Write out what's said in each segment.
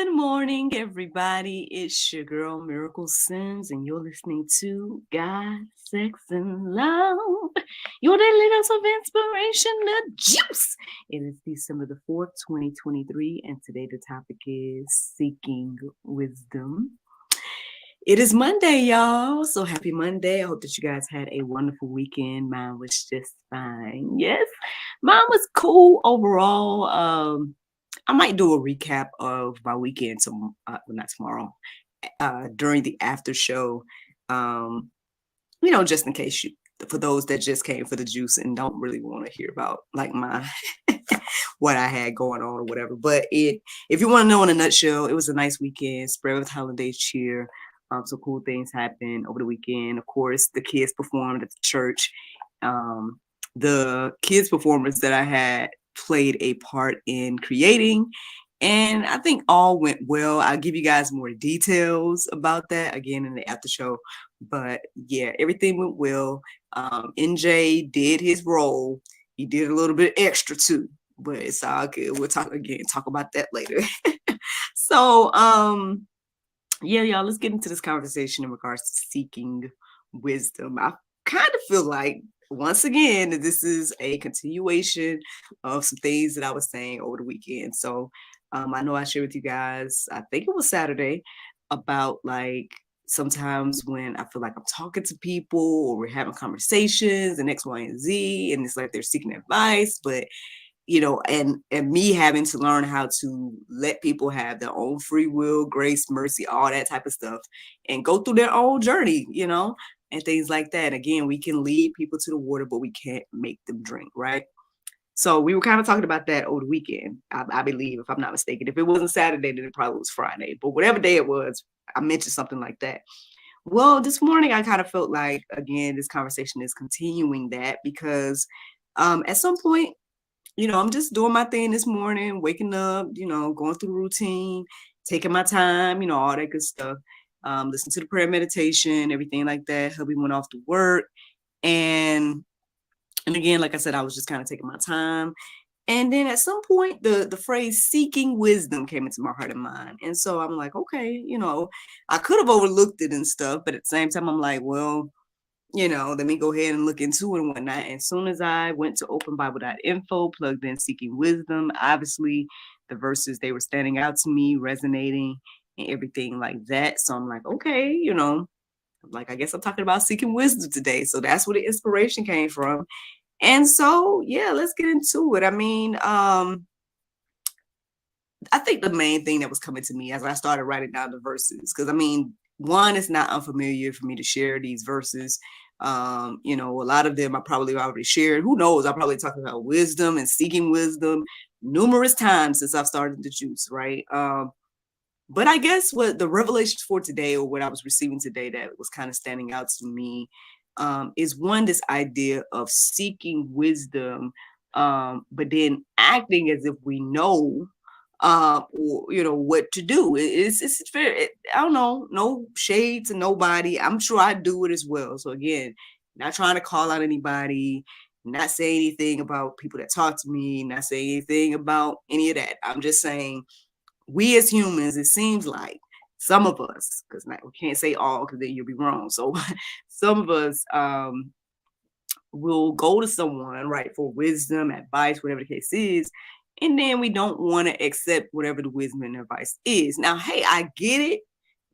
Good morning, everybody. It's your girl, Miracle Sims, and you're listening to God, Sex, and Love. Your daily dose of inspiration, the juice. It is December the 4th, 2023, and today the topic is seeking wisdom. It is Monday, y'all. So happy Monday. I hope that you guys had a wonderful weekend. Mine was just fine. Yes, mine was cool overall. I might do a recap of my weekend not tomorrow, during the after show. Just in case for those that just came for the juice and don't really want to hear about like my what I had going on or whatever. But if you want to know in a nutshell, it was a nice weekend, spread with holiday cheer. Some cool things happened over the weekend. Of course, the kids performed at the church. The kids performers that I had played a part in creating, and I think all went well. I'll give you guys more details about that again in the after show. But yeah, everything went well. NJ did his role. He did a little bit extra too, but it's all good. We'll talk about that later. So, yeah, y'all, let's get into this conversation in regards to seeking wisdom. I kind of feel like, once again, that this is a continuation of some things that I was saying over the weekend. So I know I shared with you guys, I think it was Saturday, about like sometimes when I feel like I'm talking to people or we're having conversations and X, Y, and Z, and it's like they're seeking advice, but and me having to learn how to let people have their own free will, grace, mercy, all that type of stuff, and go through their own journey, and things like that. Again, we can lead people to the water, but we can't make them drink, right? So we were kind of talking about that over the weekend, I believe, if I'm not mistaken. If it wasn't Saturday, then it probably was Friday. But whatever day it was, I mentioned something like that. Well, this morning, I kind of felt like, again, this conversation is continuing that because at some point, I'm just doing my thing this morning, waking up, going through routine, taking my time, all that good stuff. Listen to the prayer meditation, everything like that. Hubby went off to work. And again, like I said, I was just kind of taking my time. And then at some point, the phrase seeking wisdom came into my heart and mind. And so I'm like, okay, I could have overlooked it and stuff. But at the same time, I'm like, well, let me go ahead and look into it and whatnot. And as soon as I went to openbible.info, plugged in seeking wisdom, obviously the verses, they were standing out to me, resonating and everything like that. So I'm like, okay, I guess I'm talking about seeking wisdom today. So that's where the inspiration came from. And so, yeah, let's get into it. I mean, I think the main thing that was coming to me as I started writing down the verses, because I mean, one, it's not unfamiliar for me to share these verses. A lot of them I probably already shared. Who knows? I probably talked about wisdom and seeking wisdom numerous times since I've started the juice, right? But I guess what the revelations for today, or what I was receiving today, that was kind of standing out to me, is one, this idea of seeking wisdom, but then acting as if we know or what to do. It's fair. I don't know, no shade to nobody. I'm sure I do it as well. So again, not trying to call out anybody, not saying anything about people that talk to me, not saying anything about any of that. I'm just saying, we as humans, it seems like some of us, because we can't say all, because then you'll be wrong. So some of us will go to someone, right, for wisdom, advice, whatever the case is, and then we don't want to accept whatever the wisdom and advice is. Now, hey, I get it.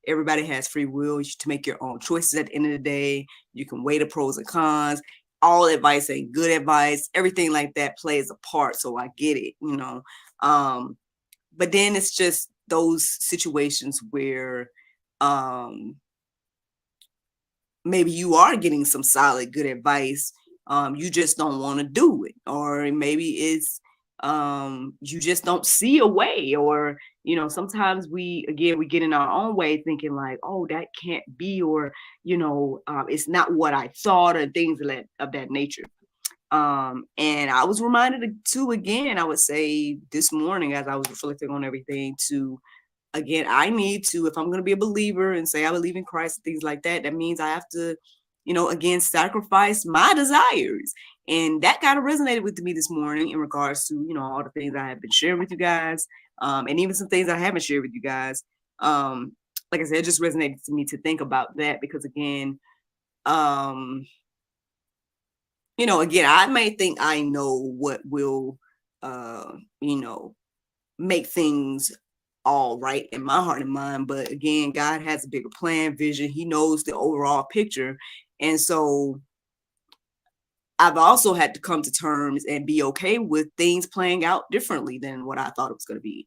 Everybody has free will to make your own choices at the end of the day. You can weigh the pros and cons. All advice ain't good advice. Everything like that plays a part. So I get it, but then it's just those situations where maybe you are getting some solid, good advice. You just don't want to do it. Or maybe it's you just don't see a way. Or, sometimes we get in our own way thinking like, oh, that can't be, or, it's not what I thought, or things of that nature. And I was reminded to, again, I would say this morning, as I was reflecting on everything, to, again, I need to, if I'm going to be a believer and say I believe in Christ and things like that, that means I have to, again, sacrifice my desires. And that kind of resonated with me this morning in regards to, all the things I have been sharing with you guys. and even some things I haven't shared with you guys. Like I said, it just resonated to me to think about that because again, again, I may think I know what will, you know, make things all right in my heart and mind. But again, God has a bigger plan, vision. He knows the overall picture. And so I've also had to come to terms and be okay with things playing out differently than what I thought it was going to be.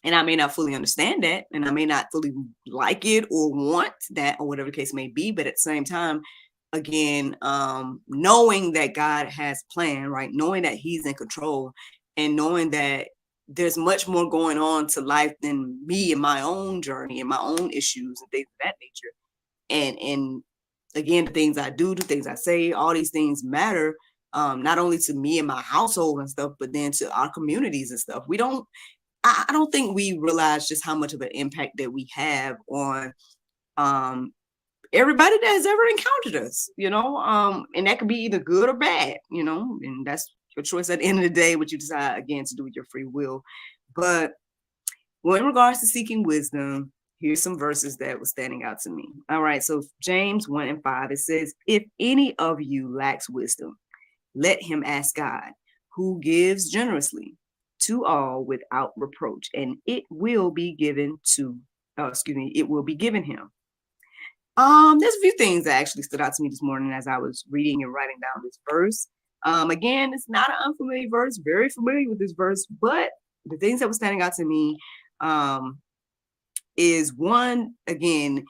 And I may not fully understand that, and I may not fully like it or want that, or whatever the case may be. But at the same time, again, knowing that God has a plan, right? Knowing that He's in control, and knowing that there's much more going on to life than me and my own journey and my own issues and things of that nature. And again, the things I do, the things I say, all these things matter, not only to me and my household and stuff, but then to our communities and stuff. I don't think we realize just how much of an impact that we have on everybody that has ever encountered us, and that could be either good or bad, and that's your choice at the end of the day, what you decide again to do with your free will. But well, in regards to seeking wisdom, here's some verses that were standing out to me. All right, so James 1:5, it says, if any of you lacks wisdom, let him ask God, who gives generously to all without reproach, and it will be given him. There's a few things that actually stood out to me this morning as I was reading and writing down this verse. Again, it's not an unfamiliar verse, very familiar with this verse, but the things that were standing out to me is one, again,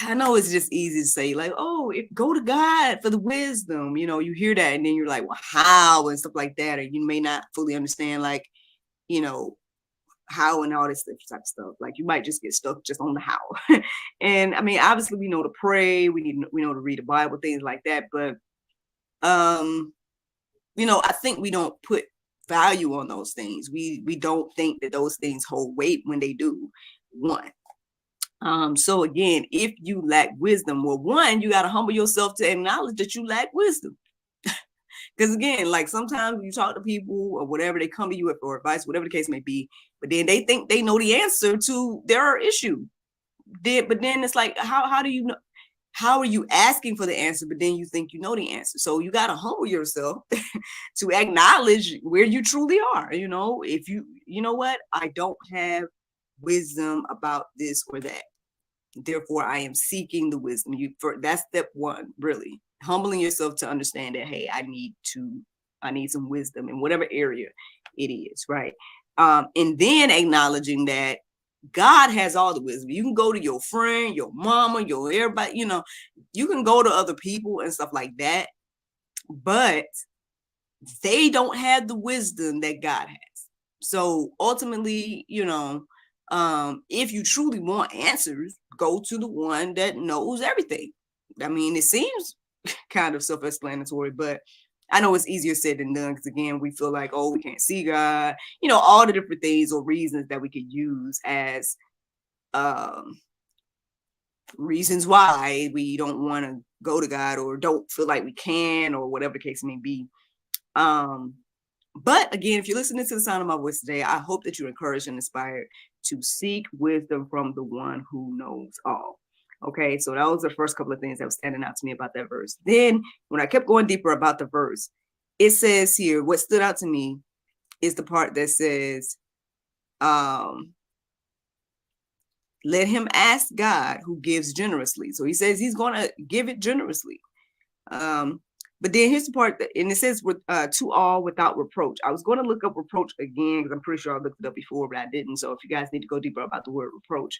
I know it's just easy to say like, oh, go to God for the wisdom. You hear that and then you're like, well, how and stuff like that. Or you may not fully understand like, how and all this type of stuff. Like you might just get stuck just on the how. And I mean, obviously we know to pray, we know to read the Bible, things like that. But, I think we don't put value on those things. We don't think that those things hold weight when they do. One. So again, if you lack wisdom, well, one, you got to humble yourself to acknowledge that you lack wisdom. Because again, like sometimes you talk to people or whatever, they come to you for advice, whatever the case may be, but then they think they know the answer to their issue. But then it's like, how do you know? How are you asking for the answer, but then you think you know the answer? So you got to humble yourself to acknowledge where you truly are. If you know what, I don't have wisdom about this or that. Therefore, I am seeking the wisdom. That's step one, really. Humbling yourself to understand that, hey, I need some wisdom in whatever area it is, right? And then acknowledging that God has all the wisdom. You can go to your friend, your mama, your everybody, you can go to other people and stuff like that, but they don't have the wisdom that God has. So ultimately, if you truly want answers, go to the one that knows everything. I mean, it seems kind of self-explanatory, but I know it's easier said than done because again, we feel like, oh, we can't see God, all the different things or reasons that we could use as reasons why we don't want to go to God or don't feel like we can or whatever the case may be. But again, if you're listening to the sound of my voice today, I hope that you're encouraged and inspired to seek wisdom from the one who knows all. Okay, so that was the first couple of things that was standing out to me about that verse. Then when I kept going deeper about the verse, it says here, what stood out to me is the part that says, let him ask God who gives generously. So he says he's going to give it generously. But then here's the part and it says to all without reproach. I was going to look up reproach again because I'm pretty sure I looked it up before, but I didn't. So if you guys need to go deeper about the word reproach,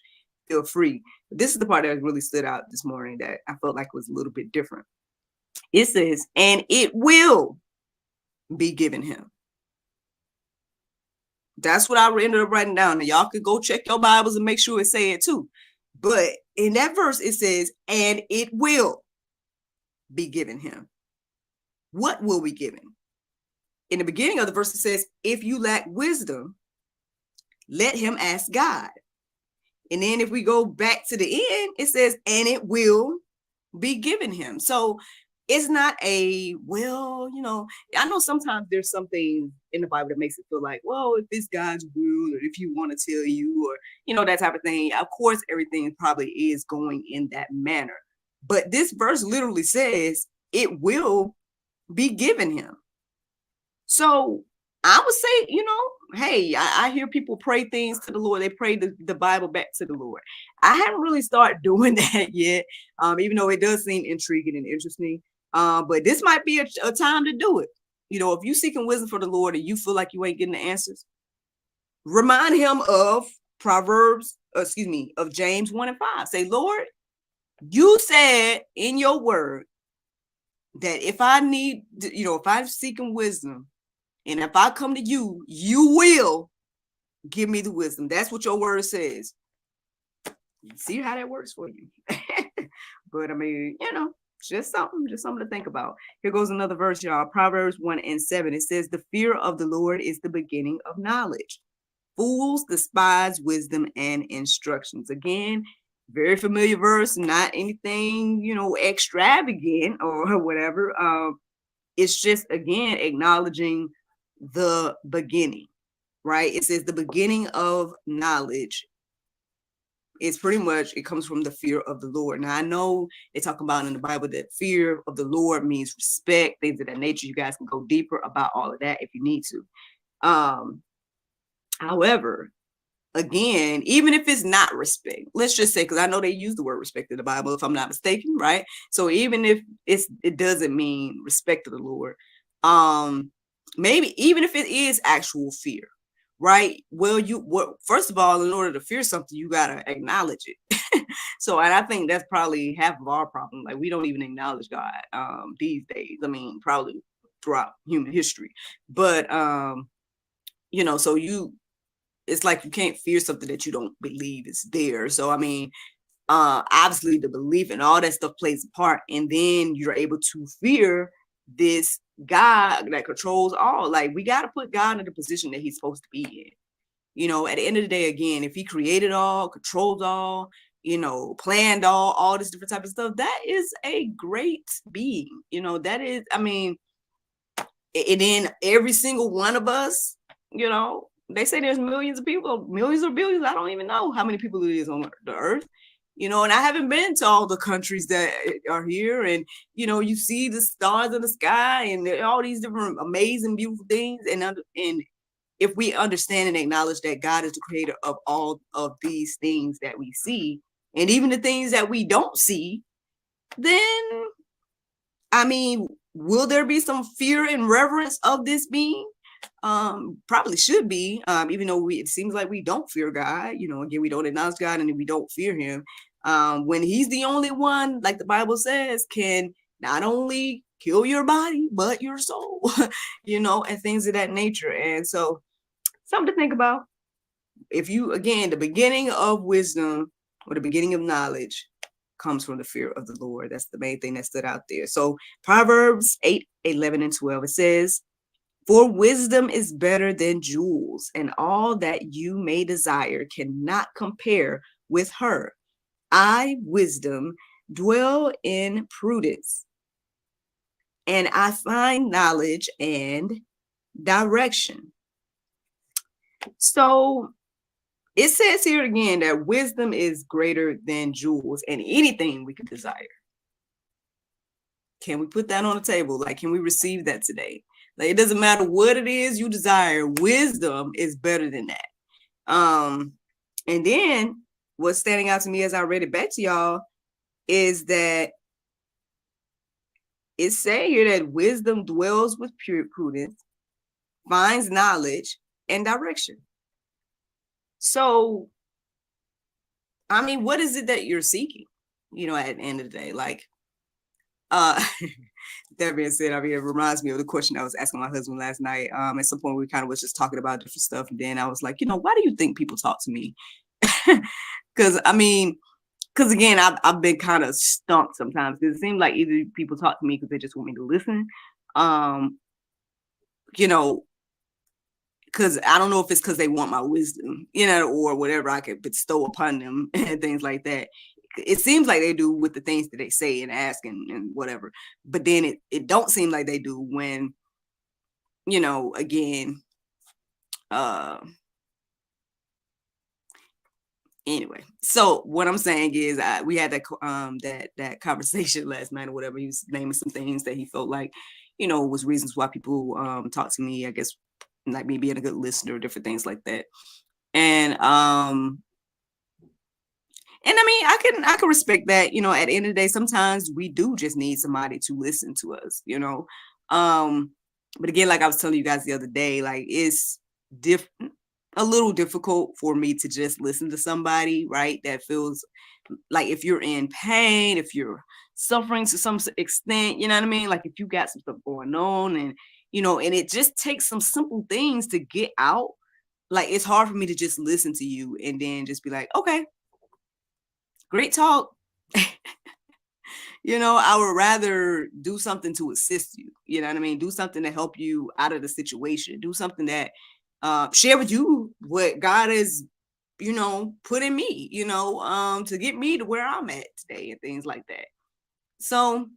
feel free. But this is the part that really stood out this morning that I felt like was a little bit different. It says, and it will be given him. That's what I ended up writing down. And y'all could go check your Bibles and make sure it say it too. But in that verse, it says, and it will be given him. What will be given? In the beginning of the verse, it says, if you lack wisdom, let him ask God. And then if we go back to the end, it says, and it will be given him. So it's not a, well, I know sometimes there's something in the Bible that makes it feel like, well, if it's God's will, or if you want to tell you, or, that type of thing. Of course, everything probably is going in that manner. But this verse literally says it will be given him. So I would say, hey, I hear people pray things to the Lord. They pray the Bible back to the Lord. I haven't really started doing that yet, even though it does seem intriguing and interesting. But this might be a time to do it. If you're seeking wisdom for the Lord and you feel like you ain't getting the answers, remind him of of James 1:5. Say, Lord, you said in your word that if I need, if I'm seeking wisdom, and if I come to you, you will give me the wisdom. That's what your word says. See how that works for you. But I mean, just something to think about. Here goes another verse, y'all. Proverbs 1:7. It says, the fear of the Lord is the beginning of knowledge. Fools despise wisdom and instructions. Again, very familiar verse, not anything, extravagant or whatever. It's just, again, acknowledging the beginning, right? It says the beginning of knowledge. It's pretty much, it comes from the fear of the Lord. Now, I know they talk about in the Bible that fear of the Lord means respect, things of that nature. You guys can go deeper about all of that if you need to. However, again, even if it's not respect, let's just say, because I know they use the word respect in the Bible, if I'm not mistaken, right? So even if it doesn't mean respect to the Lord, maybe even if it is actual fear, right? Well, first of all, in order to fear something, you gotta acknowledge it. So, and I think that's probably half of our problem. Like, we don't even acknowledge God these days. I mean, probably throughout human history, but so it's like you can't fear something that you don't believe is there. So I mean, obviously the belief and all that stuff plays a part, and then you're able to fear this God that controls all. Like, we got to put God in the position that he's supposed to be in. At the end of the day, again, if he created all, controls all, planned all this different type of stuff, that is a great being. That is, I mean, and then every single one of us, they say there's millions of people, millions or billions. I don't even know how many people it is on the earth, and I haven't been to all the countries that are here. And, you see the stars in the sky and all these different amazing, beautiful things. And if we understand and acknowledge that God is the creator of all of these things that we see, and even the things that we don't see, then, I mean, will there be some fear and reverence of this being? Probably should be, even though it seems like we don't fear God. Again, we don't acknowledge God and we don't fear him. When he's the only one, like the Bible says, can not only kill your body, but your soul, and things of that nature. And so, something to think about. The beginning of wisdom or the beginning of knowledge comes from the fear of the Lord. That's the main thing that stood out there. So Proverbs 8:11-12, it says, for wisdom is better than jewels, and all that you may desire cannot compare with her. I, wisdom, dwell in prudence, and I find knowledge and direction. So it says here again that wisdom is greater than jewels and anything we could desire. Can we put that on the table? Like, can we receive that today? Like, it doesn't matter what it is you desire. Wisdom is better than that. And then what's standing out to me as I read it back to y'all is that it's saying here that wisdom dwells with pure prudence, finds knowledge and direction. So, I mean, what is it that you're seeking? At the end of the day, like, that being said, I mean, it reminds me of the question I was asking my husband last night. At some point, we kind of was just talking about different stuff. And then I was like, why do you think people talk to me? Because again, I've been kind of stumped sometimes. Because it seems like either people talk to me because they just want me to listen. Because I don't know if it's because they want my wisdom, or whatever I could bestow upon them and things like that. it seems like they do with the things that they say and ask and whatever, but then it don't seem like they do when, again, anyway. So what I'm saying is, we had that conversation last night or whatever. He was naming some things that he felt like, was reasons why people talk to me, I guess, like me being a good listener, different things like that. And I mean, I can respect that. At the end of the day, sometimes we do just need somebody to listen to us. But again, like I was telling you guys the other day, like it's a little difficult for me to just listen to somebody, right? That feels like if you're in pain, if you're suffering to some extent, you know what I mean? Like if you got some stuff going on and it just takes some simple things to get out. Like it's hard for me to just listen to you and then just be like, okay, great talk. I would rather do something to assist you. You know what I mean? Do something to help you out of the situation. Do something that share with you what God has, put in me, to get me to where I'm at today and things like that. So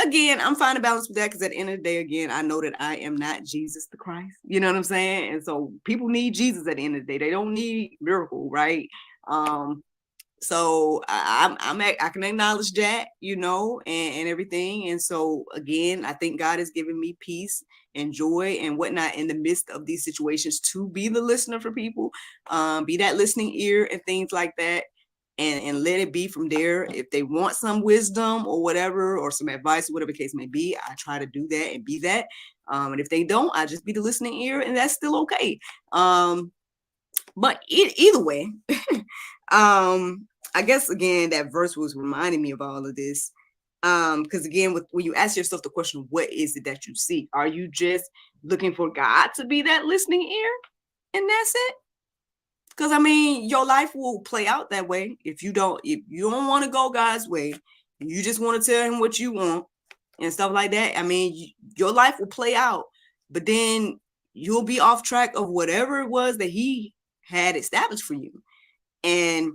again, I'm finding balance with that because at the end of the day, again, I know that I am not Jesus the Christ. You know what I'm saying? And so people need Jesus at the end of the day. They don't need miracle, right? So I can acknowledge that, and everything. And so again, I think God has given me peace and joy and whatnot in the midst of these situations to be the listener for people, be that listening ear and things like that. And let it be from there. If they want some wisdom or whatever, or some advice, or whatever the case may be, I try to do that and be that. And if they don't, I just be the listening ear, and that's still okay. But either way, I guess again that verse was reminding me of all of this. Because again, when you ask yourself the question, what is it that you seek? Are you just looking for God to be that listening ear, and that's it? Because I mean, your life will play out that way if you don't want to go God's way, and you just want to tell him what you want and stuff like that. I mean, your life will play out, but then you'll be off track of whatever it was that he had established for you. And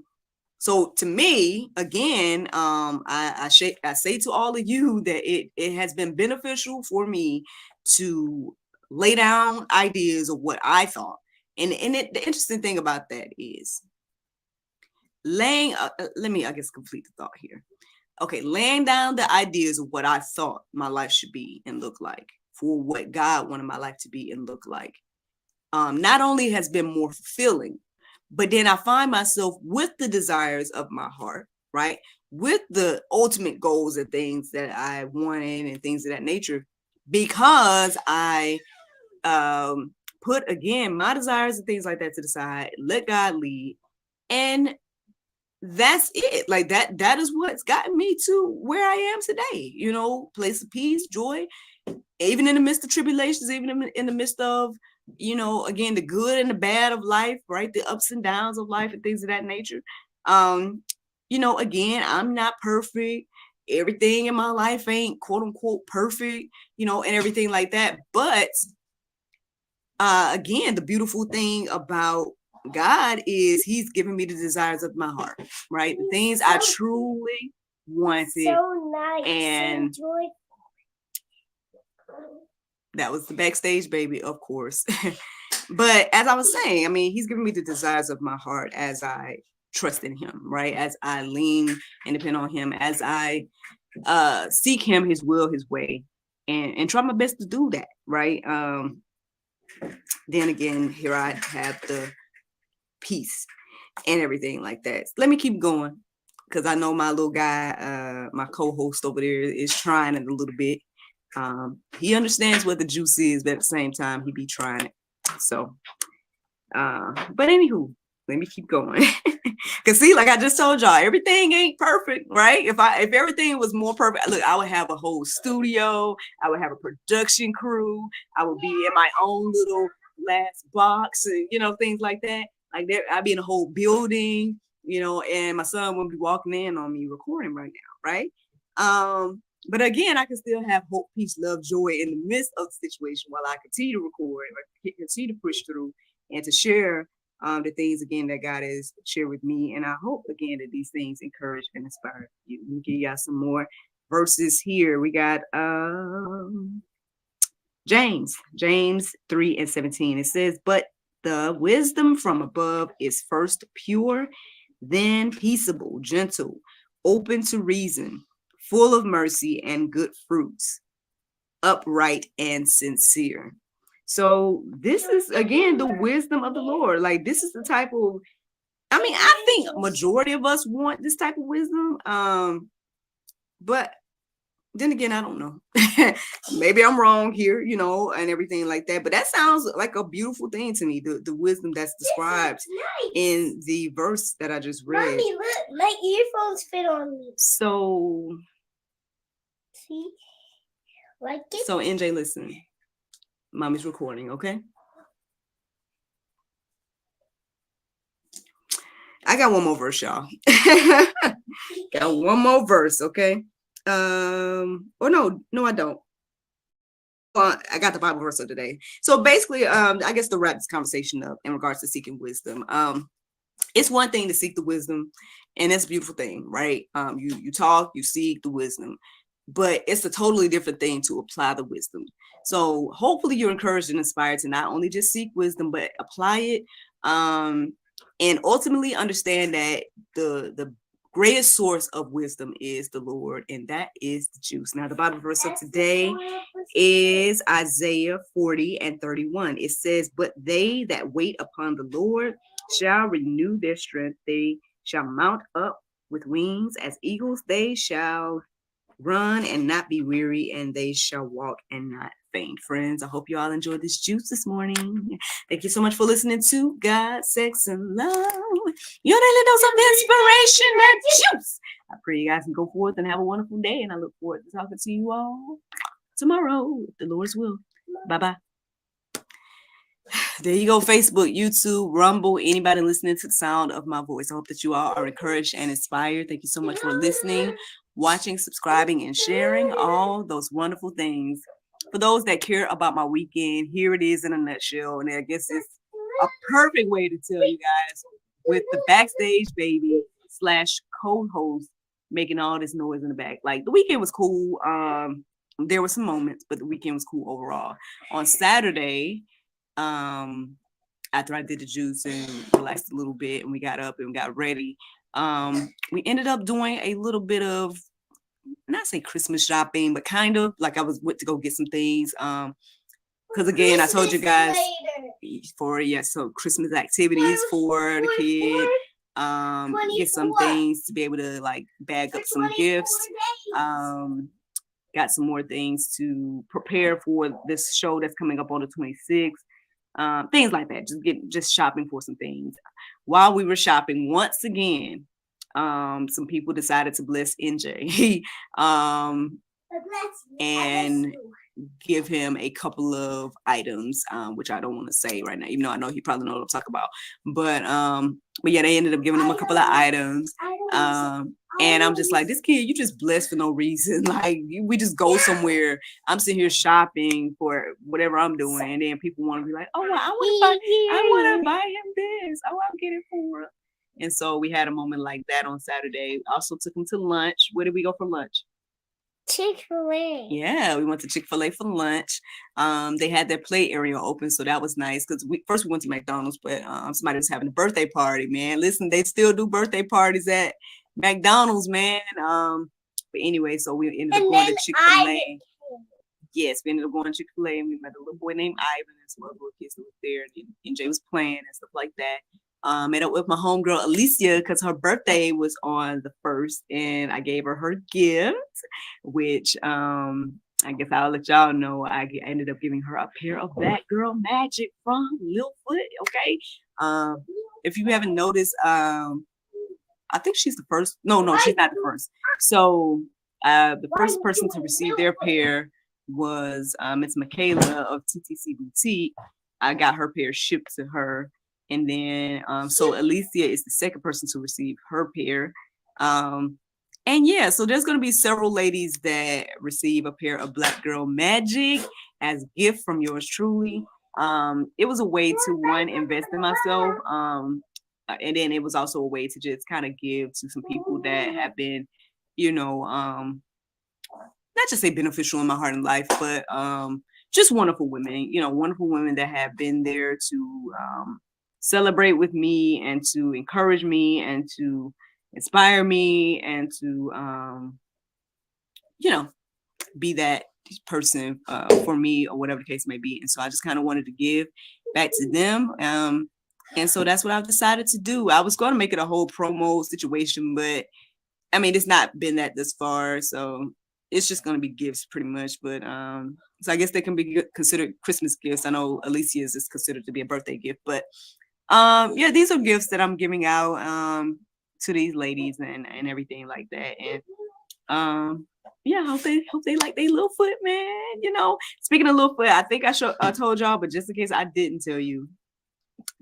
so to me, again, I say to all of you that it has been beneficial for me to lay down ideas of what I thought. And the interesting thing about that is let me, I guess, complete the thought here. Okay, laying down the ideas of what I thought my life should be and look like, for what God wanted my life to be and look like. Not only has been more fulfilling, but then I find myself with the desires of my heart, right? With the ultimate goals and things that I wanted and things of that nature, because I put, again, my desires and things like that to the side, let God lead. And that's it. Like that is what's gotten me to where I am today, place of peace, joy, even in the midst of tribulations, even in the midst of, again, the good and the bad of life, right? The ups and downs of life and things of that nature. Again, I'm not perfect. Everything in my life ain't quote unquote perfect, and everything like that. But again, the beautiful thing about God is he's given me the desires of my heart, right? The things I truly wanted. So nice. And that was the backstage baby, of course. But as I was saying, I mean, he's given me the desires of my heart as I trust in him, right? As I lean and depend on him, as I seek him, his will, his way, and try my best to do that, right? Then again, here I have the peace and everything like that. Let me keep going, because I know my little guy, my co-host over there, is trying it a little bit. He understands what the juice is, but at the same time, he be trying it. So, but anywho, let me keep going. Cause see, like I just told y'all, everything ain't perfect, right? If everything was more perfect, look, I would have a whole studio. I would have a production crew. I would be in my own little glass box, and things like that. Like there, I'd be in a whole building, and my son wouldn't be walking in on me recording right now, right? But again, I can still have hope, peace, love, joy in the midst of the situation while I continue to record, or continue to push through and to share the things again that God has shared with me. And I hope again that these things encourage and inspire you. Let me give y'all some more verses here. We got James 3:17. It says, but the wisdom from above is first pure, then peaceable, gentle, open to reason, full of mercy and good fruits, upright and sincere. So this is again the wisdom of the Lord. Like this is the type of, I mean, I think majority of us want this type of wisdom. But then again, I don't know. Maybe I'm wrong here, you know, and everything like that. But that sounds like a beautiful thing to me, the wisdom that's described in the verse that I just read. Mommy, look, my earphones fit on me. So, see? Like it? So, NJ, listen. Mommy's recording, okay? I got one more verse, y'all. Got one more verse, okay? Oh no, I don't. I got the Bible verse of today. So basically, I guess to wrap this conversation up in regards to seeking wisdom, it's one thing to seek the wisdom, and it's a beautiful thing, right? You talk, you seek the wisdom, but it's a totally different thing to apply the wisdom. So hopefully you're encouraged and inspired to not only just seek wisdom, but apply it, and ultimately understand that the greatest source of wisdom is the Lord, and that is the juice. Now, the Bible verse of today is Isaiah 40:31. It says, but they that wait upon the Lord shall renew their strength. They shall mount up with wings as eagles. They shall run and not be weary, and they shall walk and not faint. Friends, I hope you all enjoyed this juice this morning. Thank you so much for listening to God, Sex, and Love, your daily dose of inspiration and juice. I pray you guys can go forth and have a wonderful day, and I look forward to talking to you all tomorrow, if the Lord's will. Bye-bye. There you go, Facebook, YouTube, Rumble, anybody listening to the sound of my voice. I hope that you all are encouraged and inspired. Thank you so much for listening, watching, subscribing, and sharing all those wonderful things. For those that care about my weekend, here it is in a nutshell. And I guess it's a perfect way to tell you guys with the backstage baby / co-host making all this noise in the back. Like, the weekend was cool. There were some moments, but the weekend was cool overall. On Saturday, after I did the juice and relaxed a little bit and we got up and got ready, we ended up doing a little bit of, not say Christmas shopping, but kind of like I went to go get some things. Because again, I told you guys so Christmas activities for the kid. Get some things to be able to like bag up some gifts. Got some more things to prepare for this show that's coming up on the 26th. Things like that. Just shopping for some things. While we were shopping, once again, some people decided to bless NJ and give him a couple of items, which I don't want to say right now, even though I know he probably knows what I'm talking about. But yeah, they ended up giving him a couple of items. And I'm just like, this kid, you just blessed for no reason. Like, we just go somewhere. I'm sitting here shopping for whatever I'm doing, and then people want to be like, oh, well, I want to buy him this. Oh, I'll get it for him. And so we had a moment like that on Saturday. Also took him to lunch. Where did we go for lunch? Chick-fil-A. Yeah, we went to Chick-fil-A for lunch. They had their play area open, so that was nice. Because first we went to McDonald's, but somebody was having a birthday party, man. Listen, they still do birthday parties at McDonald's, man. But anyway, so we ended up going to Chick-fil-A. Yes, we ended up going to Chick-fil-A, and we met a little boy named Ivan and some other little kids that was there, and NJ was playing and stuff like that. Met up with my homegirl Alicia because her birthday was on the 1st, and I gave her gift, which I guess I'll let y'all know. I ended up giving her a pair of Black Girl Magic from Lil Foot. Okay, if you haven't noticed, I think she's the first. No, she's not the first. So the first person to receive their pair was Miss Michaela of TTC Boutique. I got her pair shipped to her. And then, so Alicia is the second person to receive her pair. And yeah, so there's going to be several ladies that receive a pair of Black Girl Magic as a gift from yours truly. it was a way to, one, invest in myself. And then it was also a way to just kind of give to some people that have been, not just say beneficial in my heart and life, but just wonderful women, wonderful women that have been there to celebrate with me and to encourage me and to inspire me and to, be that person for me or whatever the case may be. And so I just kind of wanted to give back to them. And so that's what I've decided to do. I was going to make it a whole promo situation, but I mean, it's not been that this far. So it's just going to be gifts pretty much. But so I guess they can be considered Christmas gifts. I know Alicia's is considered to be a birthday gift, but yeah, these are gifts that I'm giving out to these ladies and everything like that. And yeah, I hope they like their little foot, man. Speaking of little foot, I think I told y'all, but just in case I didn't tell you,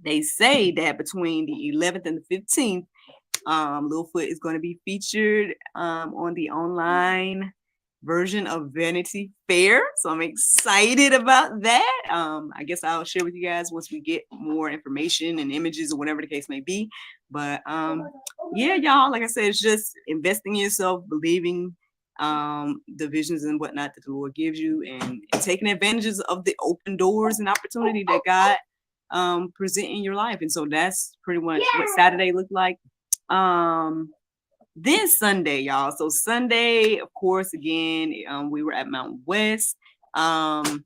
they say that between the 11th and the 15th, Littlefoot is going to be featured on the online version of Vanity Fair. So I'm excited about that. I guess I'll share with you guys once we get more information and images or whatever the case may be. But yeah, y'all, like I said, it's just investing in yourself, believing the visions and whatnot that the Lord gives you, and taking advantages of the open doors and opportunity that God present in your life. And so that's pretty much what Saturday looked like. Then Sunday, y'all. So Sunday, of course, again, we were at Mountain West, and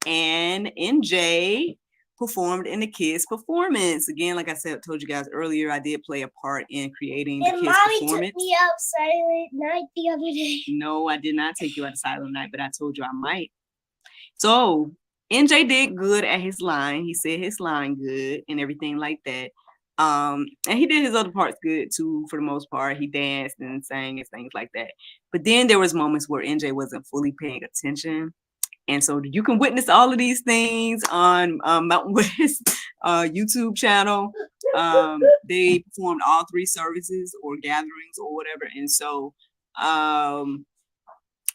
NJ performed in the kids' performance. Again, like I said, told you guys earlier, I did play a part in creating the kids' performance. Mommy took me out Silent Night the other day. No, I did not take you out of Silent Night, but I told you I might. So NJ did good at his line. He said his line good and everything like that. And he did his other parts good too, for the most part. He danced and sang and things like that. But then there was moments where NJ wasn't fully paying attention. And so you can witness all of these things on Mountain West YouTube channel. They performed all 3 services or gatherings or whatever. And so,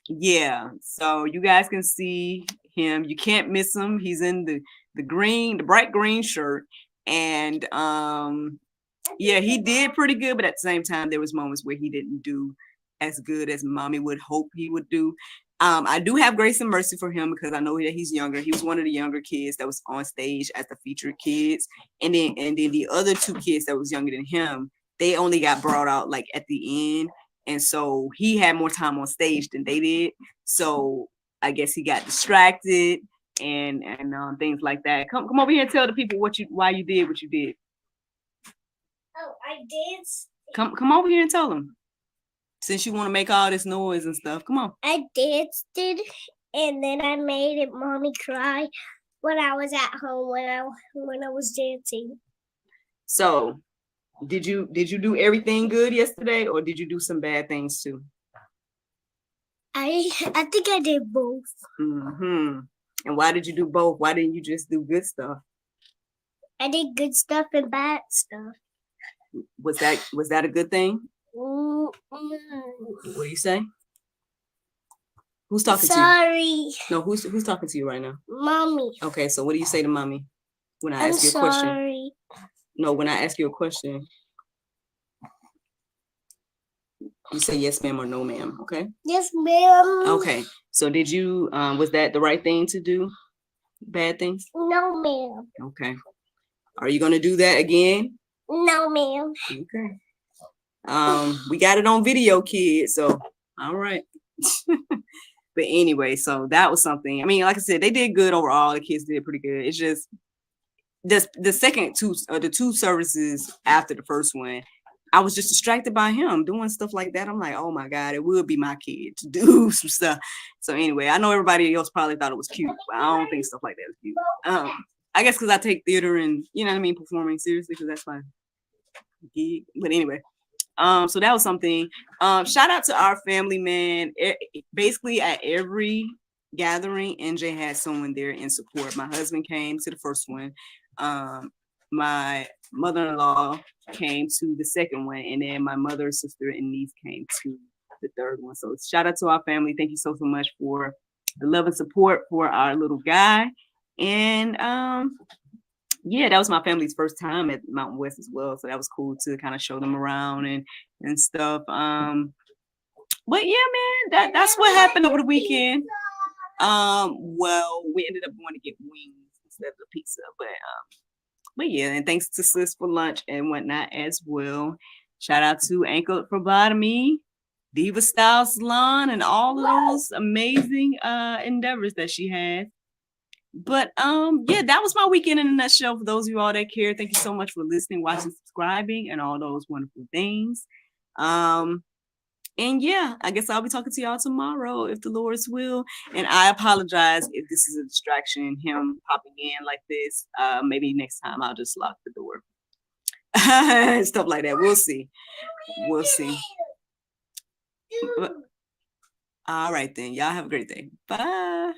yeah, so you guys can see him. You can't miss him. He's in the bright green shirt. And yeah, he did pretty good, but at the same time, there was moments where he didn't do as good as mommy would hope he would do. I do have grace and mercy for him because I know that he's younger. He was one of the younger kids that was on stage as the featured kids. And then the other 2 kids that was younger than him, they only got brought out like at the end. And so he had more time on stage than they did. So I guess he got distracted and things like that. Come over here and tell the people why you did what you did. Oh, I danced. Come over here and tell them. Since you want to make all this noise and stuff, come on. I danced and then I made mommy cry when I was at home when I was dancing. So, did you do everything good yesterday, or did you do some bad things too? I think I did both. Mm-hmm. And why did you do both? Why didn't you just do good stuff? I did good stuff and bad stuff. Was that a good thing? Mm-mm. What do you say? Who's talking to you? Sorry. No, who's talking to you right now? Mommy. Okay, so what do you say to mommy when I I'm ask you a question? sorry. No, when I ask you a question, you say yes, ma'am, or no, ma'am. Okay. Yes, ma'am. Okay. So did you? Was that the right thing to do? Bad things? No, ma'am. Okay. Are you gonna do that again? No, ma'am. Okay. We got it on video, kids. So all right. But anyway, so that was something. I mean, like I said, they did good overall. The kids did pretty good. It's just the second 2 the 2 services after the first one, I was just distracted by him doing stuff like that. I'm like, oh my God, it would be my kid to do some stuff. So anyway, I know everybody else probably thought it was cute, but I don't think stuff like that is cute. I guess because I take theater and, you know what I mean, performing seriously, because that's my gig. But anyway, so that was something. Shout out to our family, man. Basically at every gathering, NJ had someone there in support. My husband came to the first one. My mother-in-law came to the second one, and then my mother, sister, and niece came to the third one. So shout out to our family. Thank you so much for the love and support for our little guy. And yeah, that was my family's first time at Mountain West as well. So that was cool to kind of show them around and stuff. But yeah, man, that's what happened over the weekend. Well, we ended up going to get wings instead of the pizza, but yeah, and thanks to Sis for lunch and whatnot as well. Shout out to Ankle Phlebotomy, Diva Style Salon, and all of those amazing endeavors that she had. But yeah, that was my weekend in a nutshell. For those of you all that care, thank you so much for listening, watching, subscribing, and all those wonderful things. And yeah, I guess I'll be talking to y'all tomorrow if the Lord's will. And I apologize if this is a distraction, him popping in like this. Maybe next time I'll just lock the door. Stuff like that. We'll see. We'll see. But, all right then. Y'all have a great day. Bye.